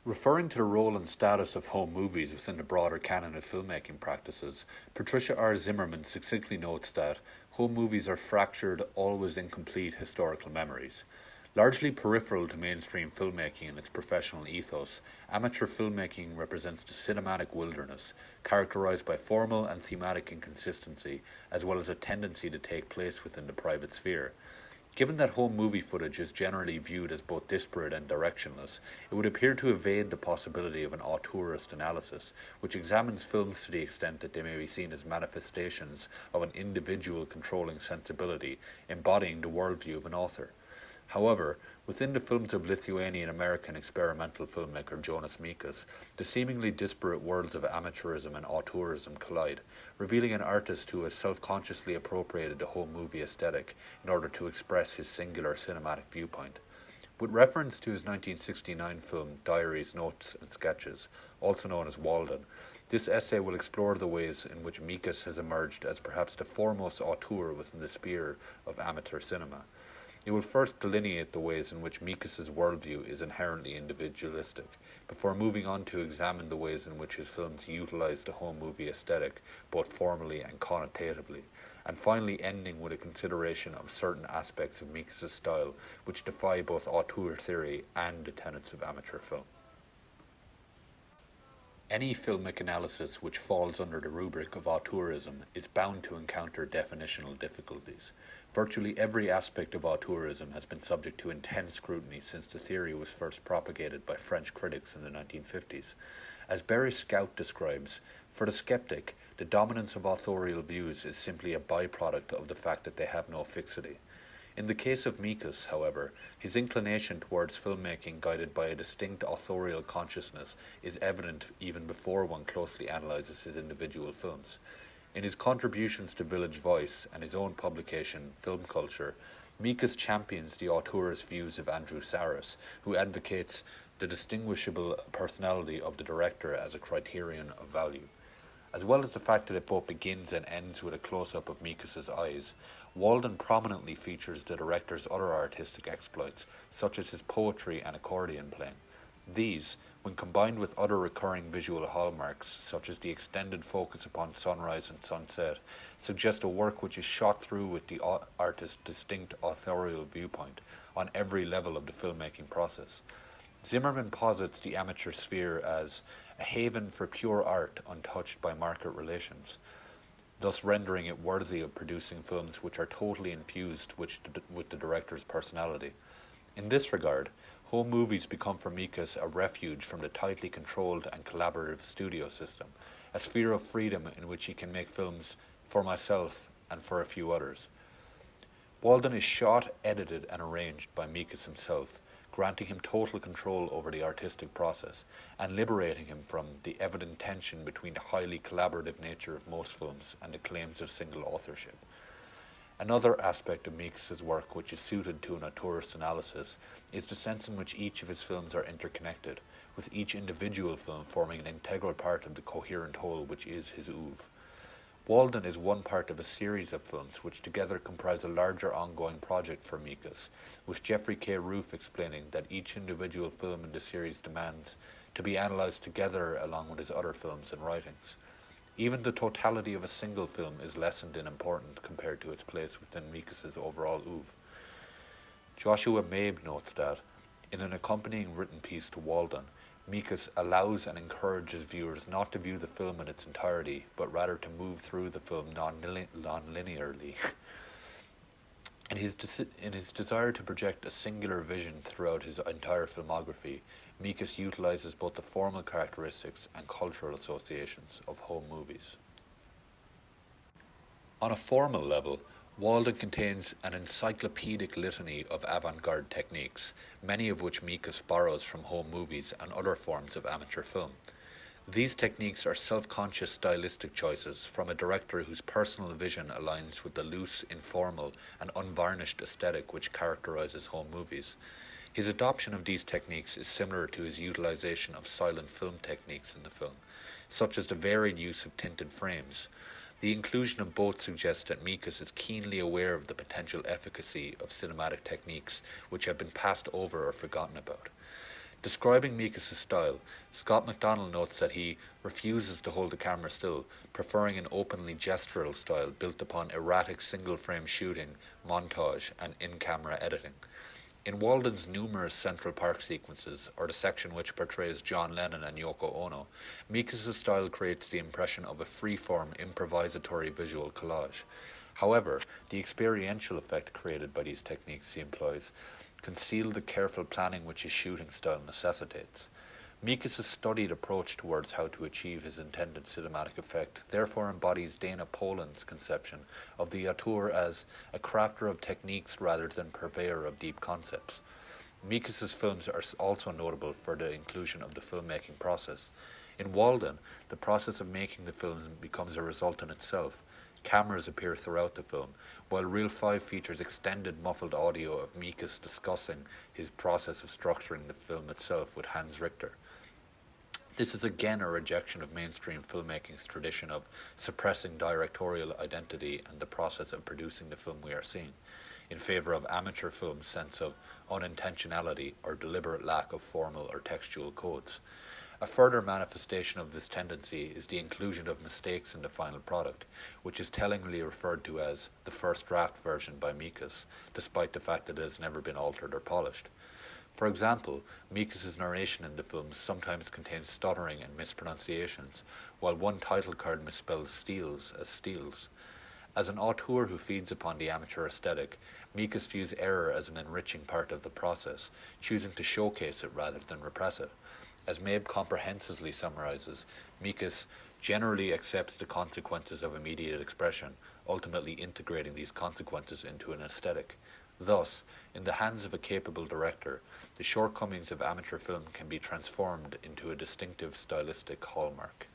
Referring to the role and status of home movies within the broader canon of filmmaking practices, Patricia R. Zimmerman succinctly notes that home movies are fractured, always incomplete historical memories. Largely peripheral to mainstream filmmaking and its professional ethos, amateur filmmaking represents the cinematic wilderness, characterized by formal and thematic inconsistency, as well as a tendency to take place within the private sphere. Given that home movie footage is generally viewed as both disparate and directionless, it would appear to evade the possibility of an auteurist analysis, which examines films to the extent that they may be seen as manifestations of an individual controlling sensibility, embodying the worldview of an author. However, within the films of Lithuanian-American experimental filmmaker Jonas Mekas, the seemingly disparate worlds of amateurism and auteurism collide, revealing an artist who has self-consciously appropriated the home movie aesthetic in order to express his singular cinematic viewpoint. With reference to his 1969 film Diaries, Notes and Sketches, also known as Walden, this essay will explore the ways in which Mekas has emerged as perhaps the foremost auteur within the sphere of amateur cinema. It will first delineate the ways in which Mekas' worldview is inherently individualistic, before moving on to examine the ways in which his films utilize the home movie aesthetic, both formally and connotatively, and finally ending with a consideration of certain aspects of Mekas' style which defy both auteur theory and the tenets of amateur film. Any filmic analysis which falls under the rubric of auteurism is bound to encounter definitional difficulties. Virtually every aspect of auteurism has been subject to intense scrutiny since the theory was first propagated by French critics in the 1950s. As Barry Scout describes, for the skeptic, the dominance of authorial views is simply a byproduct of the fact that they have no fixity. In the case of Mekas, however, his inclination towards filmmaking guided by a distinct authorial consciousness is evident even before one closely analyzes his individual films. In his contributions to Village Voice and his own publication, Film Culture, Mekas champions the auteurist views of Andrew Sarris, who advocates the distinguishable personality of the director as a criterion of value. As well as the fact that it both begins and ends with a close-up of Mekas' eyes, Walden prominently features the director's other artistic exploits, such as his poetry and accordion playing. These, when combined with other recurring visual hallmarks, such as the extended focus upon sunrise and sunset, suggest a work which is shot through with the artist's distinct authorial viewpoint on every level of the filmmaking process. Zimmerman posits the amateur sphere as a haven for pure art untouched by market relations, thus rendering it worthy of producing films which are totally infused with the director's personality. In this regard, home movies become for Mekas a refuge from the tightly controlled and collaborative studio system, a sphere of freedom in which he can make films for myself and for a few others. Walden is shot, edited and arranged by Mekas himself, granting him total control over the artistic process and liberating him from the evident tension between the highly collaborative nature of most films and the claims of single authorship. Another aspect of Mekas' work which is suited to an auteurist analysis is the sense in which each of his films are interconnected, with each individual film forming an integral part of the coherent whole which is his oeuvre. Walden is one part of a series of films which together comprise a larger ongoing project for Mekas, with Jeffrey K. Roof explaining that each individual film in the series demands to be analysed together along with his other films and writings. Even the totality of a single film is lessened in importance compared to its place within Mekas' overall oeuvre. Joshua Mabe notes that, in an accompanying written piece to Walden, Mekas allows and encourages viewers not to view the film in its entirety, but rather to move through the film non-linearly. In his desire to project a singular vision throughout his entire filmography, Mekas utilizes both the formal characteristics and cultural associations of home movies. On a formal level, Walden contains an encyclopedic litany of avant-garde techniques, many of which Mekas borrows from home movies and other forms of amateur film. These techniques are self-conscious stylistic choices from a director whose personal vision aligns with the loose, informal, and unvarnished aesthetic which characterizes home movies. His adoption of these techniques is similar to his utilization of silent film techniques in the film, such as the varied use of tinted frames. The inclusion of both suggests that Mekas is keenly aware of the potential efficacy of cinematic techniques which have been passed over or forgotten about. Describing Mekas' style, Scott MacDonald notes that he refuses to hold the camera still, preferring an openly gestural style built upon erratic single-frame shooting, montage, and in-camera editing. In Walden's numerous Central Park sequences, or the section which portrays John Lennon and Yoko Ono, Mekas' style creates the impression of a free-form, improvisatory visual collage. However, the experiential effect created by these techniques he employs conceal the careful planning which his shooting style necessitates. Mekas' studied approach towards how to achieve his intended cinematic effect therefore embodies Dana Poland's conception of the auteur as a crafter of techniques rather than purveyor of deep concepts. Mekas' films are also notable for the inclusion of the filmmaking process. In Walden, the process of making the film becomes a result in itself. Cameras appear throughout the film, while Reel 5 features extended muffled audio of Mekas discussing his process of structuring the film itself with Hans Richter. This is again a rejection of mainstream filmmaking's tradition of suppressing directorial identity and the process of producing the film we are seeing, in favor of amateur film's sense of unintentionality or deliberate lack of formal or textual codes. A further manifestation of this tendency is the inclusion of mistakes in the final product, which is tellingly referred to as the first draft version by Mekas, despite the fact that it has never been altered or polished. For example, Mekas' narration in the film sometimes contains stuttering and mispronunciations, while one title card misspells steals as steals. As an auteur who feeds upon the amateur aesthetic, Mekas views error as an enriching part of the process, choosing to showcase it rather than repress it. As Mabe comprehensively summarizes, Mekas generally accepts the consequences of immediate expression, ultimately integrating these consequences into an aesthetic. Thus, in the hands of a capable director, the shortcomings of amateur film can be transformed into a distinctive stylistic hallmark.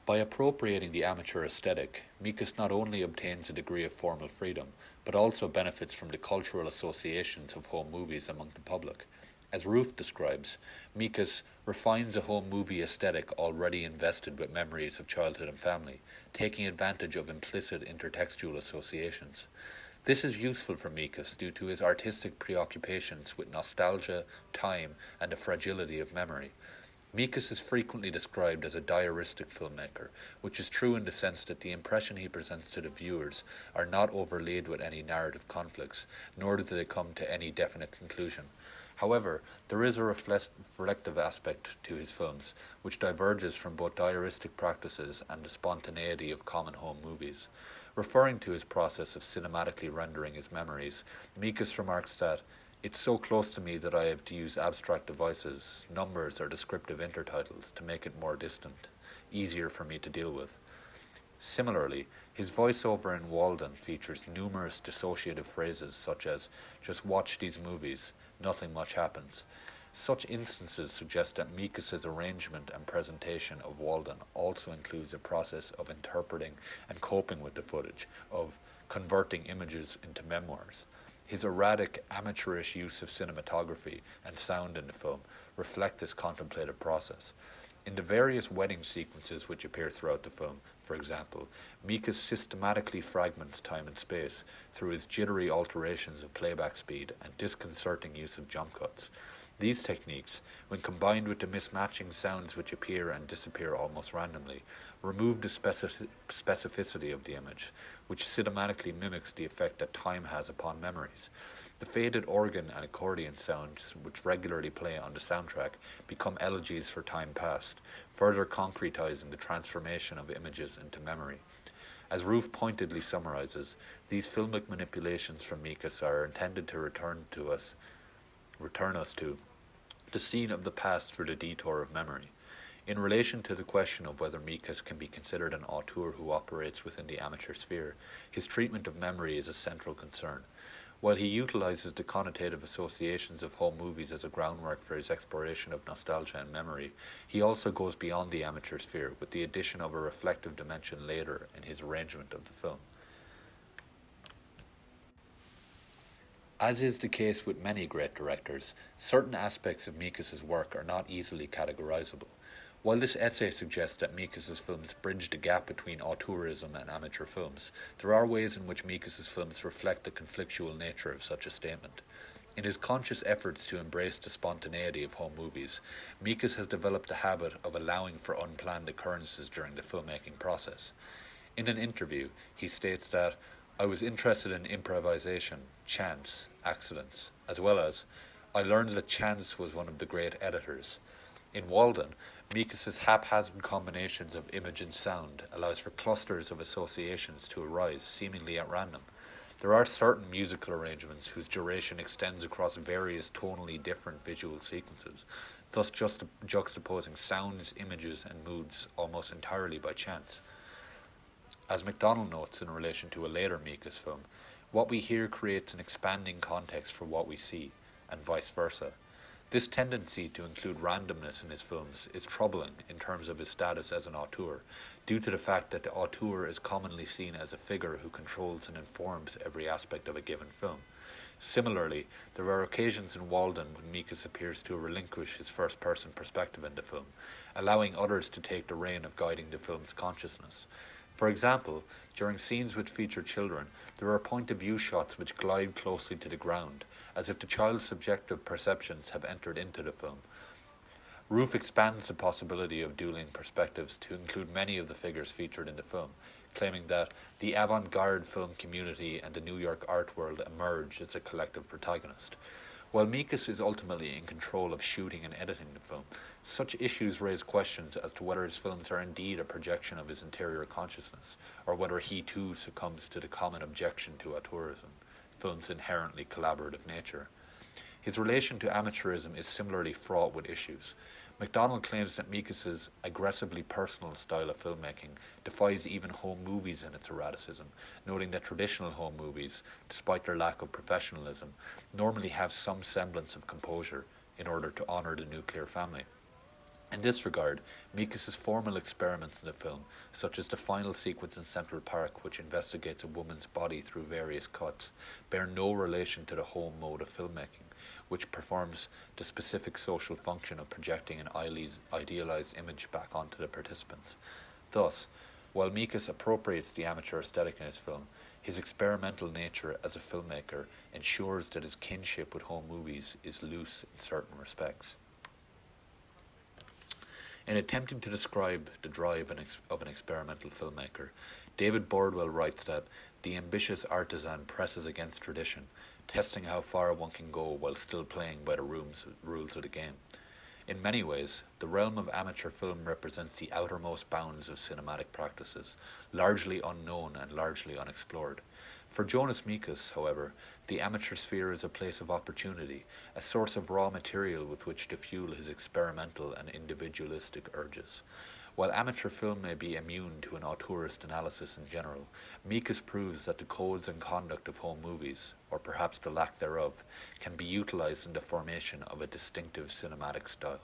By appropriating the amateur aesthetic, Mekas not only obtains a degree of formal freedom, but also benefits from the cultural associations of home movies among the public. As Ruth describes, Mekas refines a home movie aesthetic already invested with memories of childhood and family, taking advantage of implicit intertextual associations. This is useful for Mekas due to his artistic preoccupations with nostalgia, time, and the fragility of memory. Mekas is frequently described as a diaristic filmmaker, which is true in the sense that the impression he presents to the viewers are not overlaid with any narrative conflicts, nor do they come to any definite conclusion. However, there is a reflective aspect to his films, which diverges from both diaristic practices and the spontaneity of common home movies. Referring to his process of cinematically rendering his memories, Mekas remarks that it's so close to me that I have to use abstract devices, numbers or descriptive intertitles to make it more distant, easier for me to deal with. Similarly, his voiceover in Walden features numerous dissociative phrases such as, "just watch these movies, nothing much happens." Such instances suggest that Mekas' arrangement and presentation of Walden also includes a process of interpreting and coping with the footage, of converting images into memoirs. His erratic, amateurish use of cinematography and sound in the film reflect this contemplative process. In the various wedding sequences which appear throughout the film, for example, Mekas systematically fragments time and space through his jittery alterations of playback speed and disconcerting use of jump cuts. These techniques, when combined with the mismatching sounds which appear and disappear almost randomly, remove the specificity of the image, which cinematically mimics the effect that time has upon memories. The faded organ and accordion sounds which regularly play on the soundtrack become elegies for time past, further concretizing the transformation of images into memory. As Ruth pointedly summarizes, these filmic manipulations from Mekas are intended to return us to the scene of the past through the detour of memory. In relation to the question of whether Mekas can be considered an auteur who operates within the amateur sphere, his treatment of memory is a central concern. While he utilizes the connotative associations of home movies as a groundwork for his exploration of nostalgia and memory, he also goes beyond the amateur sphere with the addition of a reflective dimension later in his arrangement of the film. As is the case with many great directors, certain aspects of Mekas' work are not easily categorizable. While this essay suggests that Mekas' films bridge the gap between auteurism and amateur films, there are ways in which Mekas' films reflect the conflictual nature of such a statement. In his conscious efforts to embrace the spontaneity of home movies, Mekas has developed the habit of allowing for unplanned occurrences during the filmmaking process. In an interview, he states that, "I was interested in improvisation, chance, accidents, as well as, I learned that chance was one of the great editors." In Walden, Mekas' haphazard combinations of image and sound allows for clusters of associations to arise seemingly at random. There are certain musical arrangements whose duration extends across various tonally different visual sequences, thus juxtaposing sounds, images, and moods almost entirely by chance. As MacDonald notes in relation to a later Mekas film, what we hear creates an expanding context for what we see, and vice versa. This tendency to include randomness in his films is troubling in terms of his status as an auteur, due to the fact that the auteur is commonly seen as a figure who controls and informs every aspect of a given film. Similarly, there are occasions in Walden when Mekas appears to relinquish his first-person perspective in the film, allowing others to take the reign of guiding the film's consciousness. For example, during scenes which feature children, there are point-of-view shots which glide closely to the ground, as if the child's subjective perceptions have entered into the film. Roof expands the possibility of dueling perspectives to include many of the figures featured in the film, claiming that the avant-garde film community and the New York art world emerge as a collective protagonist. While Mekas is ultimately in control of shooting and editing the film, such issues raise questions as to whether his films are indeed a projection of his interior consciousness, or whether he too succumbs to the common objection to auteurism, film's inherently collaborative nature. His relation to amateurism is similarly fraught with issues. MacDonald claims that Mekas' aggressively personal style of filmmaking defies even home movies in its eroticism, noting that traditional home movies, despite their lack of professionalism, normally have some semblance of composure in order to honour the nuclear family. In this regard, Mekas' formal experiments in the film, such as the final sequence in Central Park which investigates a woman's body through various cuts, bear no relation to the home mode of filmmaking, which performs the specific social function of projecting an idealized image back onto the participants. Thus, while Mekas appropriates the amateur aesthetic in his film, his experimental nature as a filmmaker ensures that his kinship with home movies is loose in certain respects. In attempting to describe the drive of an experimental filmmaker, David Bordwell writes that the ambitious artisan presses against tradition, testing how far one can go while still playing by the rules of the game. In many ways, the realm of amateur film represents the outermost bounds of cinematic practices, largely unknown and largely unexplored. For Jonas Mekas, however, the amateur sphere is a place of opportunity, a source of raw material with which to fuel his experimental and individualistic urges. While amateur film may be immune to an auteurist analysis in general, Mekas proves that the codes and conduct of home movies, or perhaps the lack thereof, can be utilized in the formation of a distinctive cinematic style.